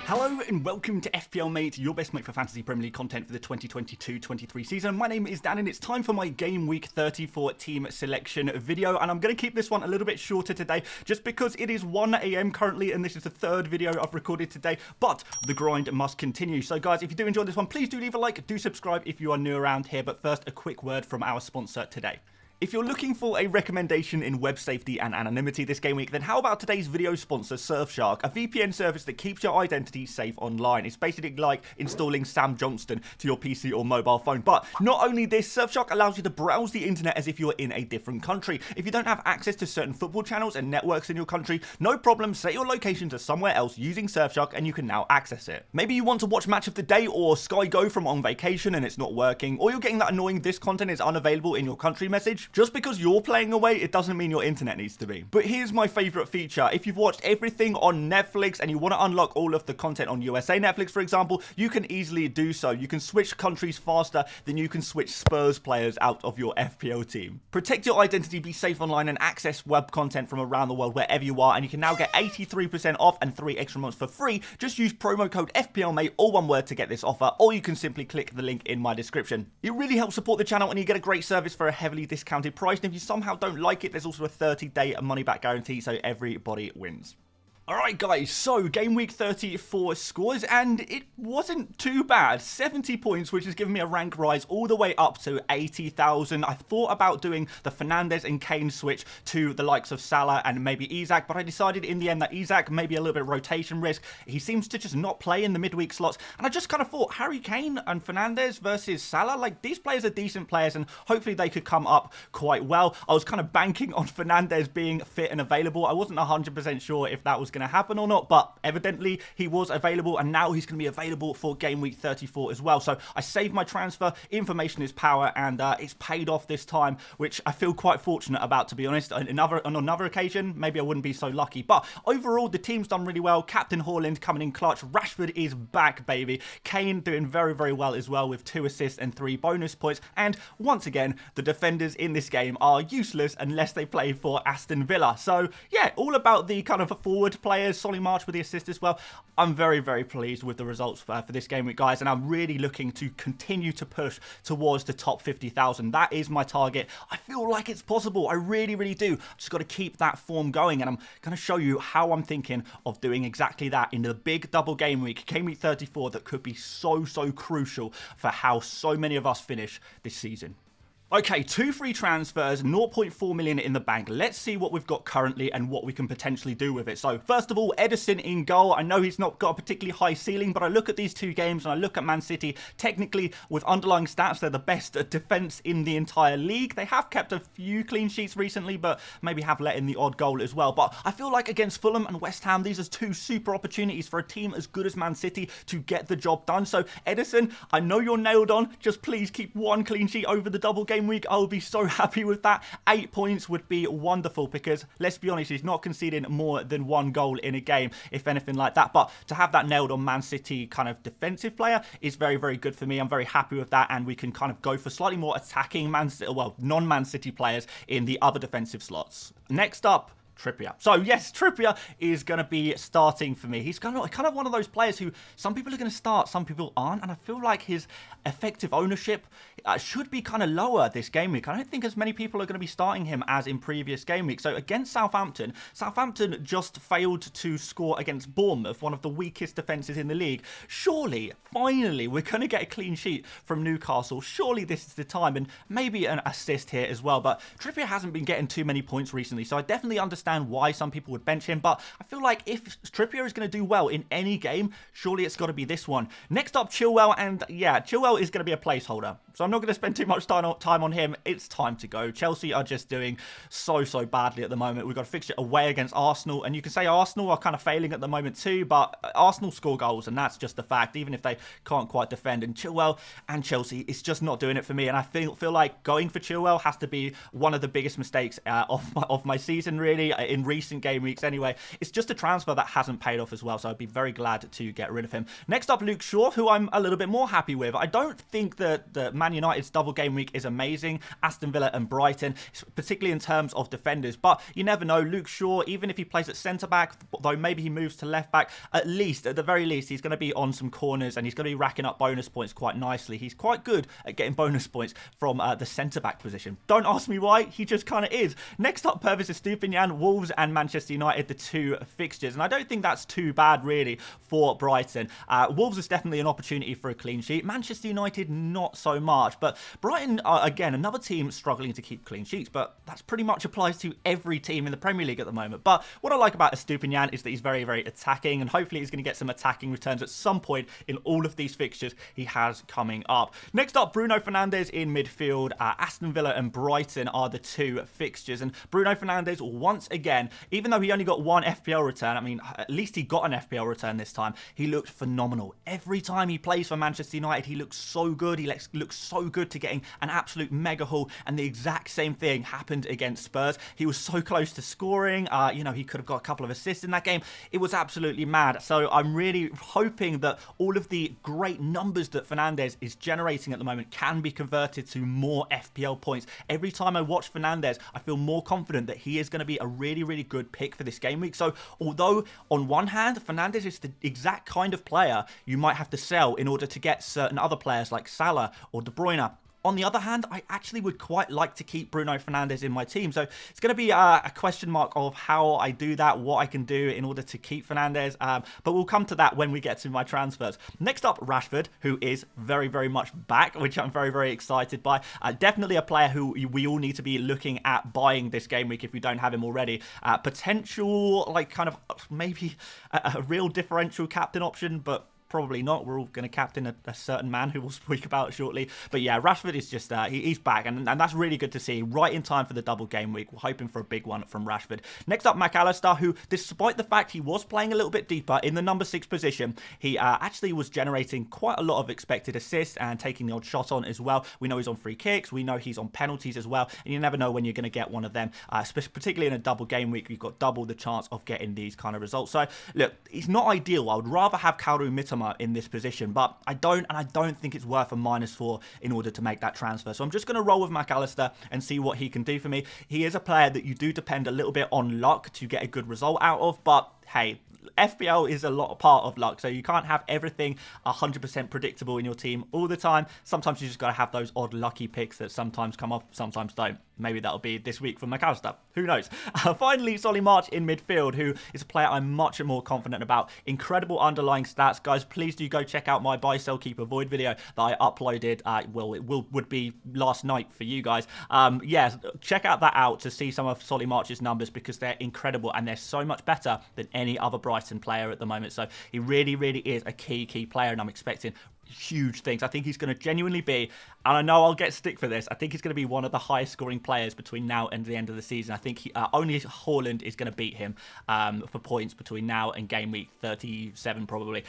Hello and welcome to FPL Mate, your best mate for Fantasy Premier League content for the 2022-23 season. My name is Dan and it's time for my Game Week 34 team selection video, and I'm going to keep this one a little bit shorter today just because it is 1 AM currently and this is the third video I've recorded today, but the grind must continue. So guys, if you do enjoy this one, please do leave a like, do subscribe if you are new around here, but first a quick word from our sponsor today. If you're looking for a recommendation in web safety and anonymity this game week, then how about today's video sponsor, Surfshark, a VPN service that keeps your identity safe online. It's basically like installing Sam Johnston to your PC or mobile phone. But not only this, Surfshark allows you to browse the internet as if you're in a different country. If you don't have access to certain football channels and networks in your country, no problem, set your location to somewhere else using Surfshark and you can now access it. Maybe you want to watch Match of the Day or Sky Go from on vacation and it's not working, or you're getting that annoying "this content is unavailable in your country" message. Just because you're playing away, it doesn't mean your internet needs to be. But here's my favorite feature. If you've watched everything on Netflix and you want to unlock all of the content on USA Netflix, for example, you can easily do so. You can switch countries faster than you can switch Spurs players out of your FPL team. Protect your identity, be safe online, and access web content from around the world wherever you are. And you can now get 83% off and 3 extra months for free. Just use promo code FPLMate, all one word, to get this offer, or you can simply click the link in my description. It really helps support the channel and you get a great service for a heavily discounted price. And if you somehow don't like it, there's also a 30-day money-back guarantee, so everybody wins. Alright guys, so Game Week 34 scores, and it wasn't too bad. 70 points, which has given me a rank rise all the way up to 80,000. I thought about doing the Fernandes and Kane switch to the likes of Salah and maybe Isak, but I decided in the end that Isak may be a little bit of rotation risk. He seems to just not play in the midweek slots, and I just kind of thought Harry Kane and Fernandes versus Salah, like, these players are decent players and hopefully they could come up quite well. I was kind of banking on Fernandes being fit and available. I wasn't 100% sure if that was going to happen or not, but evidently he was available, and now he's going to be available for Game Week 34 as well. So I saved my transfer. Information is power, and it's paid off this time, which I feel quite fortunate about, to be honest. On another occasion, maybe I wouldn't be so lucky, but overall the team's done really well. Captain Haaland coming in clutch. Rashford is back, baby. Kane doing very, very well as well with 2 assists and 3 bonus points, and once again the defenders in this game are useless unless they play for Aston Villa. So yeah, all about the kind of forward players. Solly March with the assist as well. I'm very, very pleased with the results for this game week, guys, and I'm really looking to continue to push towards the top 50,000. That is my target. I feel like it's possible. I really, really do. Just got to keep that form going, and I'm going to show you how I'm thinking of doing exactly that in the big double game week, Game Week 34, that could be so, so crucial for how so many of us finish this season. Okay, 2 free transfers, 0.4 million in the bank. Let's see what we've got currently and what we can potentially do with it. So, first of all, Ederson in goal. I know he's not got a particularly high ceiling, but I look at these 2 games and I look at Man City. Technically, with underlying stats, they're the best defence in the entire league. They have kept a few clean sheets recently, but maybe have let in the odd goal as well. But I feel like against Fulham and West Ham, these are 2 super opportunities for a team as good as Man City to get the job done. So, Ederson, I know you're nailed on. Just please keep 1 clean sheet over the double game week. I will be so happy with that. 8 points would be wonderful because, let's be honest, he's not conceding more than 1 goal in a game, if anything like that. But to have that nailed on Man City kind of defensive player is very, very good for me. I'm very happy with that, and we can kind of go for slightly more attacking non-Man City players in the other defensive slots. Next up, Trippier. So yes, Trippier is going to be starting for me. He's kind of one of those players who some people are going to start, some people aren't, and I feel like his effective ownership should be kind of lower this game week. I don't think as many people are going to be starting him as in previous game weeks. So against Southampton just failed to score against Bournemouth, one of the weakest defences in the league. Surely, finally, we're going to get a clean sheet from Newcastle. Surely this is the time, and maybe an assist here as well. But Trippier hasn't been getting too many points recently, so I definitely understand why some people would bench him, but I feel like if Trippier is going to do well in any game, surely it's got to be this one. Next up, Chilwell, and yeah, Chilwell is going to be a placeholder, so I'm not going to spend too much time on him. It's time to go. Chelsea are just doing so badly at the moment. We've got a fixture away against Arsenal, and you can say Arsenal are kind of failing at the moment too, but Arsenal score goals, and that's just a fact, even if they can't quite defend. And Chilwell and Chelsea is just not doing it for me, and I feel like going for Chilwell has to be one of the biggest mistakes of my season, really. in recent game weeks anyway. It's just a transfer that hasn't paid off as well, so I'd be very glad to get rid of him. Next up, Luke Shaw, who I'm a little bit more happy with. I don't think that the Man United's double game week is amazing. Aston Villa and Brighton, particularly in terms of defenders, but you never know. Luke Shaw, even if he plays at centre-back, though maybe he moves to left-back, at the very least, he's going to be on some corners and he's going to be racking up bonus points quite nicely. He's quite good at getting bonus points from the centre-back position. Don't ask me why, he just kind of is. Next up, Pervis Estupiñán, Wolves and Manchester United, the two fixtures, and I don't think that's too bad really for Brighton. Wolves is definitely an opportunity for a clean sheet. Manchester United, not so much, but Brighton are, again, another team struggling to keep clean sheets, but that's pretty much applies to every team in the Premier League at the moment. But what I like about Estupiñán is that he's very, very attacking, and hopefully he's going to get some attacking returns at some point in all of these fixtures he has coming up. Next up, Bruno Fernandes in midfield. Aston Villa and Brighton are the two fixtures, and Bruno Fernandes, once again, even though he only got one FPL return, I mean, at least he got an FPL return this time, he looked phenomenal. Every time he plays for Manchester United, he looks so good. He looks so good to getting an absolute mega haul, and the exact same thing happened against Spurs. He was so close to scoring. You know, he could have got a couple of assists in that game. It was absolutely mad. So I'm really hoping that all of the great numbers that Fernandes is generating at the moment can be converted to more FPL points. Every time I watch Fernandes, I feel more confident that he is going to be a really, really good pick for this game week. So although on one hand, Fernandes is the exact kind of player you might have to sell in order to get certain other players like Salah or De Bruyne, on the other hand, I actually would quite like to keep Bruno Fernandes in my team. So it's going to be a question mark of how I do that, what I can do in order to keep Fernandes. But we'll come to that when we get to my transfers. Next up, Rashford, who is very, very much back, which I'm very, very excited by. Definitely a player who we all need to be looking at buying this game week if we don't have him already. Potential, like kind of maybe a real differential captain option, but probably not. We're all going to captain a certain man who we'll speak about shortly. But yeah, Rashford is just, he's back, and that's really good to see. Right in time for the double game week. We're hoping for a big one from Rashford. Next up, McAllister, who, despite the fact he was playing a little bit deeper in the number 6 position, he actually was generating quite a lot of expected assists and taking the odd shot on as well. We know he's on free kicks. We know he's on penalties as well. And you never know when you're going to get one of them. Particularly in a double game week, you've got double the chance of getting these kind of results. So, look, it's not ideal. I would rather have Kaoru Mitoma in this position, but I don't think it's worth a -4 in order to make that transfer. So I'm just going to roll with McAllister and see what he can do for me. He is a player that you do depend a little bit on luck to get a good result out of, but hey, FPL is a part of luck, so you can't have everything 100% predictable in your team all the time. Sometimes you just got to have those odd lucky picks that sometimes come off, sometimes don't. Maybe that'll be this week for McAllister. Who knows? Finally, Solly March in midfield, who is a player I'm much more confident about. Incredible underlying stats. Guys, please do go check out my buy, sell, keep, avoid video that I uploaded. Would be last night for you guys. Yeah, check that out to see some of Solly March's numbers because they're incredible and they're so much better than any other Brighton player at the moment. So he really, really is a key player, and I'm expecting huge things. I think he's going to genuinely be, and I know I'll get stick for this, I think he's going to be one of the highest scoring players between now and the end of the season. I think only Haaland is going to beat him for points between now and game week 37 probably.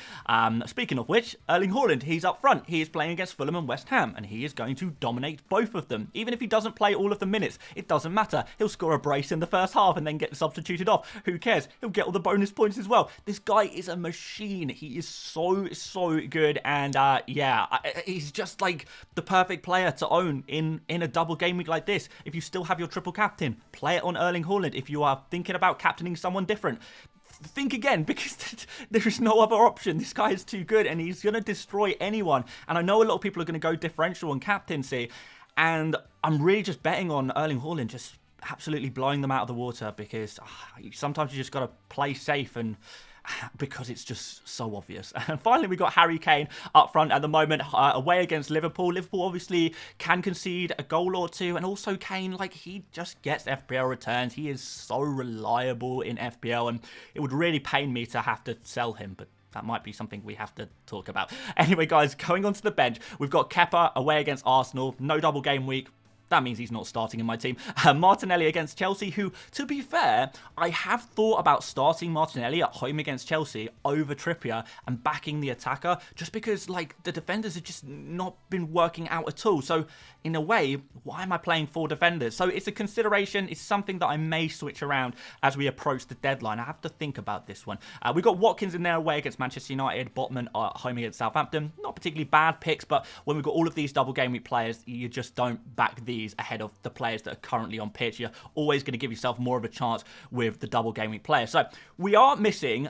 Speaking of which, Erling Haaland, he's up front. He is playing against Fulham and West Ham, and he is going to dominate both of them. Even if he doesn't play all of the minutes, it doesn't matter. He'll score a brace in the first half and then get substituted off. Who cares? He'll get all the bonus points as well. This guy is a machine. He is so good, and yeah, he's just like the perfect player to own in a double game week like this. If you still have your triple captain, play it on Erling Haaland. If you are thinking about captaining someone different, think again, because there is no other option. This guy is too good, and he's going to destroy anyone. And I know a lot of people are going to go differential on captaincy, and I'm really just betting on Erling Haaland just absolutely blowing them out of the water, because sometimes you just got to play safe, and because it's just so obvious. And finally, we got Harry Kane up front at the moment, away against Liverpool. Liverpool obviously can concede a goal or two, and also Kane, like, he just gets FPL returns. He is so reliable in FPL, and it would really pain me to have to sell him, but that might be something we have to talk about. Anyway, guys, going on to the bench, we've got Kepa away against Arsenal. No double game week. that means he's not starting in my team. Martinelli against Chelsea, who, to be fair, I have thought about starting Martinelli at home against Chelsea over Trippier and backing the attacker, just because, like, the defenders have just not been working out at all. So, in a way, why am I playing 4 defenders? So, it's a consideration. It's something that I may switch around as we approach the deadline. I have to think about this one. We've got Watkins in there away against Manchester United, Botman at home against Southampton. Not particularly bad picks, but when we've got all of these double game week players, you just don't back these ahead of the players that are currently on pitch. You're always going to give yourself more of a chance with the double game week players. So we are missing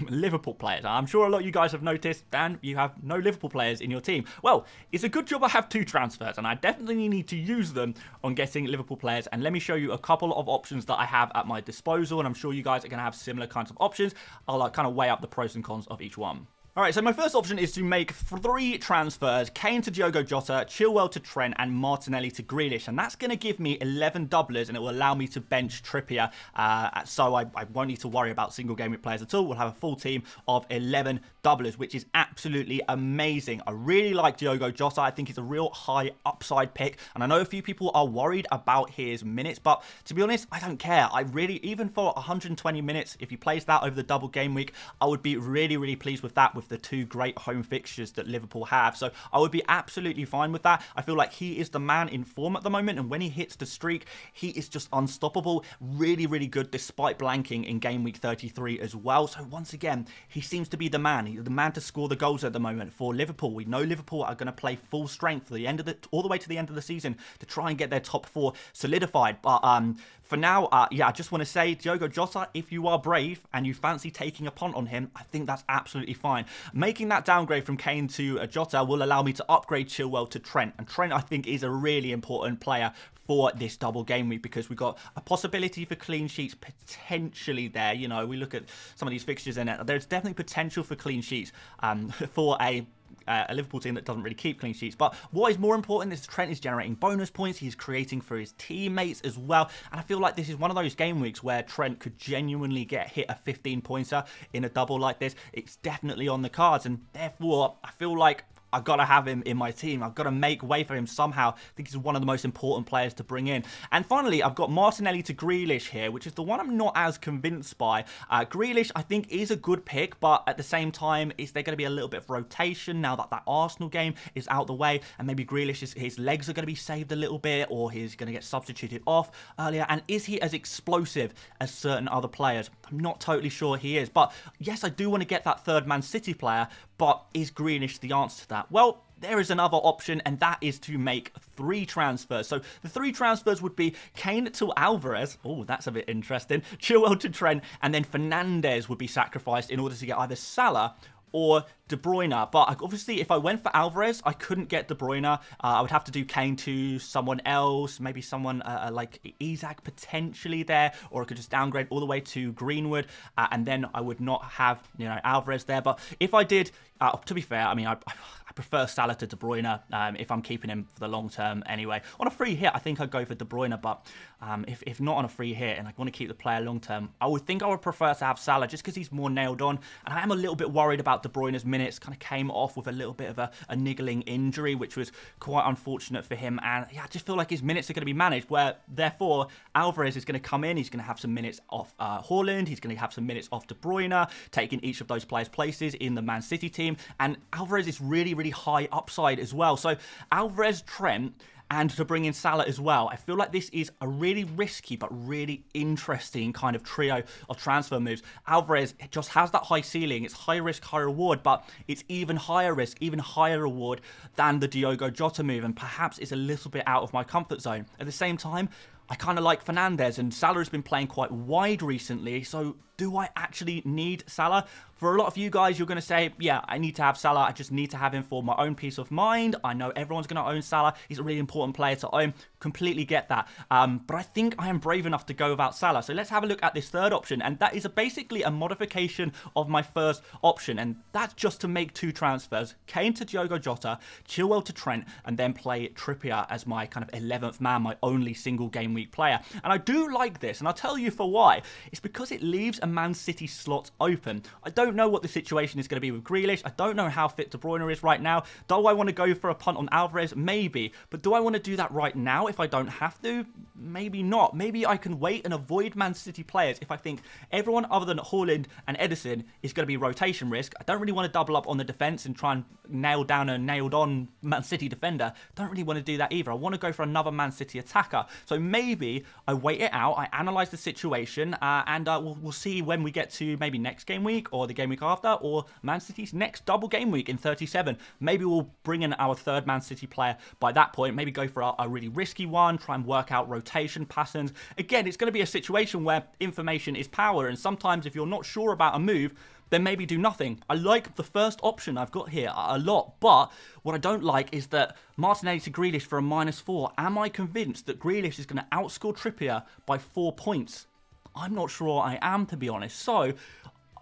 Liverpool players. I'm sure a lot of you guys have noticed, Dan, you have no Liverpool players in your team. Well, it's a good job I have 2 transfers, and I definitely need to use them on getting Liverpool players. And let me show you a couple of options that I have at my disposal, and I'm sure you guys are going to have similar kinds of options. I'll kind of weigh up the pros and cons of each one. Alright, so my first option is to make 3 transfers: Kane to Diogo Jota, Chilwell to Trent, and Martinelli to Grealish. And that's going to give me 11 doublers, and it will allow me to bench Trippier. So I won't need to worry about single game week players at all. We'll have a full team of 11 doublers, which is absolutely amazing. I really like Diogo Jota. I think he's a real high upside pick. And I know a few people are worried about his minutes, but to be honest, I don't care. I really, even for 120 minutes, if he plays that over the double game week, I would be really, really pleased with that, with the 2 great home fixtures that Liverpool have. So I would be absolutely fine with that. I feel like he is the man in form at the moment, and when he hits the streak, he is just unstoppable. Really, really good despite blanking in game week 33 as well. So once again, he seems to be the man. He's the man to score the goals at the moment for Liverpool. We know Liverpool are going to play full strength for the end of all the way to the end of the season to try and get their top 4 solidified. But for now, yeah, I just want to say, Diogo Jota, if you are brave and you fancy taking a punt on him, I think that's absolutely fine. Making that downgrade from Kane to Jota will allow me to upgrade Chilwell to Trent. And Trent, I think, is a really important player for this double game week, because we've got a possibility for clean sheets potentially there. You know, we look at some of these fixtures in it, there's definitely potential for clean sheets for a Liverpool team that doesn't really keep clean sheets. But what is more important is Trent is generating bonus points. He's creating for his teammates as well. And I feel like this is one of those game weeks where Trent could genuinely hit a 15-pointer in a double like this. It's definitely on the cards. And therefore, I feel like I've got to have him in my team. I've got to make way for him somehow. I think he's one of the most important players to bring in. And finally, I've got Martinelli to Grealish here, which is the one I'm not as convinced by. Grealish, I think, is a good pick, but at the same time, is there going to be a little bit of rotation now that that Arsenal game is out the way? And maybe Grealish, his legs are going to be saved a little bit, or he's going to get substituted off earlier. And is he as explosive as certain other players? I'm not totally sure he is. But yes, I do want to get that third Man City player, but is Grealish the answer to that? Well, there is another option, and that is to make 3 transfers. So the 3 transfers would be Kane to Alvarez. Oh, that's a bit interesting. Chilwell to Trent, and then Fernandes would be sacrificed in order to get either Salah or De Bruyne. But obviously, if I went for Alvarez, I couldn't get De Bruyne. I would have to do Kane to someone else, maybe someone like Isak potentially there, or I could just downgrade all the way to Greenwood, and then I would not have, you know, Alvarez there. But if I did, to be fair, I mean, I prefer Salah to De Bruyne if I'm keeping him for the long term anyway. On a free hit, I think I'd go for De Bruyne, but if not on a free hit and I want to keep the player long term, I would prefer to have Salah just because he's more nailed on. And I am a little bit worried about De Bruyne's minutes. Kind of came off with a little bit of a niggling injury, which was quite unfortunate for him. And yeah, I just feel like his minutes are going to be managed, where therefore Alvarez is going to come in. He's going to have some minutes off Haaland. He's going to have some minutes off De Bruyne, taking each of those players' places in the Man City team. And Alvarez is really, really high upside as well. So Alvarez, Trent, and to bring in Salah as well. I feel like this is a really risky but really interesting kind of trio of transfer moves. Alvarez just has that high ceiling. It's high risk, high reward, but it's even higher risk, even higher reward than the Diogo Jota move, and perhaps it's a little bit out of my comfort zone. At the same time, I kind of like Fernandes, and Salah has been playing quite wide recently, so do I actually need Salah? For a lot of you guys, you're going to say, yeah, I need to have Salah. I just need to have him for my own peace of mind. I know everyone's going to own Salah. He's a really important player to own. Completely get that. But I think I am brave enough to go without Salah. So let's have a look at this third option. And that is basically a modification of my first option. And that's just to make 2 transfers. Kane to Diogo Jota, Chilwell to Trent, and then play Trippier as my kind of 11th man, my only single game week player. And I do like this, and I'll tell you for why. It's because it leaves a Man City slot open. I don't don't know what the situation is going to be with Grealish. I don't know how fit De Bruyne is right now. Do I want to go for a punt on Alvarez? Maybe. But do I want to do that right now if I don't have to? Maybe not. Maybe I can wait and avoid Man City players if I think everyone other than Haaland and Ederson is going to be rotation risk. I don't really want to double up on the defence and try and nail down a nailed on Man City defender. Don't really want to do that either. I want to go for another Man City attacker. So maybe I wait it out, I analyse the situation, and we'll see when we get to maybe next game week or the game week after, or Man City's next double game week in 37. Maybe we'll bring in our third Man City player by that point. Maybe go for a really risky one, try and work out rotation patterns. Again, it's going to be a situation where information is power, and sometimes if you're not sure about a move, then maybe do nothing. I like the first option I've got here a lot, but what I don't like is that Martinelli to Grealish for a -4. Am I convinced that Grealish is going to outscore Trippier by 4 points? I'm not sure I am, to be honest. So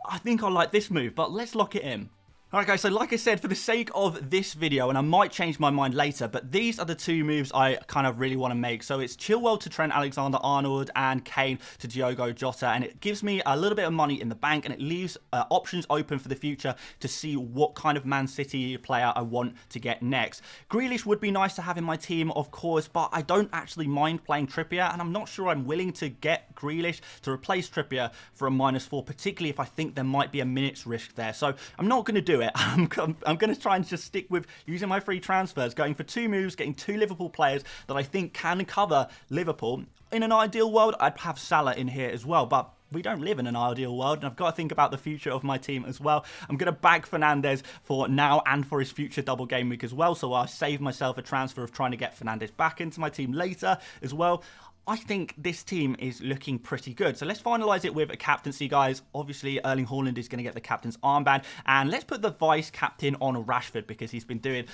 I think I like this move, but let's lock it in. Alright guys, so like I said, for the sake of this video, and I might change my mind later, but these are the two moves I kind of really want to make. So it's Chilwell to Trent Alexander-Arnold and Kane to Diogo Jota, and it gives me a little bit of money in the bank, and it leaves options open for the future to see what kind of Man City player I want to get next. Grealish would be nice to have in my team, of course, but I don't actually mind playing Trippier, and I'm not sure I'm willing to get Grealish to replace Trippier for a -4, particularly if I think there might be a minutes risk there. So I'm not going to do it. I'm going to try and just stick with using my free transfers, going for 2 moves, getting 2 Liverpool players that I think can cover Liverpool. In an ideal world, I'd have Salah in here as well, but we don't live in an ideal world, and I've got to think about the future of my team as well. I'm going to bag Fernandes for now and for his future double game week as well, so I'll save myself a transfer of trying to get Fernandes back into my team later as well. I think this team is looking pretty good. So let's finalise it with a captaincy, guys. Obviously, Erling Haaland is going to get the captain's armband. And let's put the vice-captain on Rashford, because he's been doing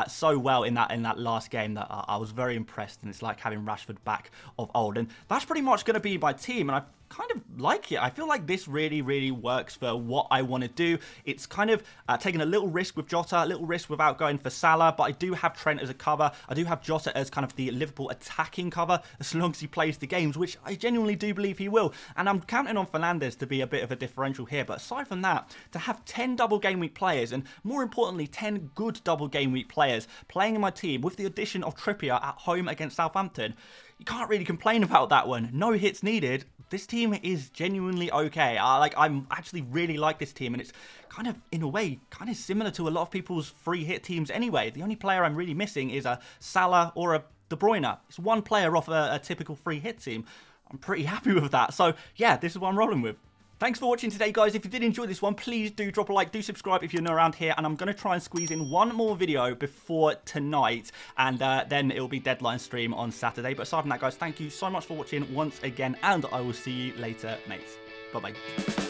so well in that last game that I was very impressed. And it's like having Rashford back of old. And that's pretty much going to be my team. And I kind of like it. I feel like this really works for what I want to do. It's kind of taking a little risk with Jota, a little risk without going for Salah, but I do have Trent as a cover. I do have Jota as kind of the Liverpool attacking cover, as long as he plays the games, which I genuinely do believe he will. And I'm counting on Fernandes to be a bit of a differential here, but aside from that, to have 10 double game week players, and more importantly, 10 good double game week players playing in my team with the addition of Trippier at home against Southampton, you can't really complain about that one. No hits needed. This team is genuinely okay. I'm actually really like this team, and it's kind of, in a way, kind of similar to a lot of people's free hit teams anyway. The only player I'm really missing is a Salah or a De Bruyne. It's one player off a typical free hit team. I'm pretty happy with that. So yeah, this is what I'm rolling with. Thanks for watching today, guys. If you did enjoy this one, please do drop a like, do subscribe if you're new around here, and I'm going to try and squeeze in one more video before tonight, and then it will be deadline stream on Saturday. But aside from that, guys, thank you so much for watching once again, and I will see you later, mates. Bye-bye.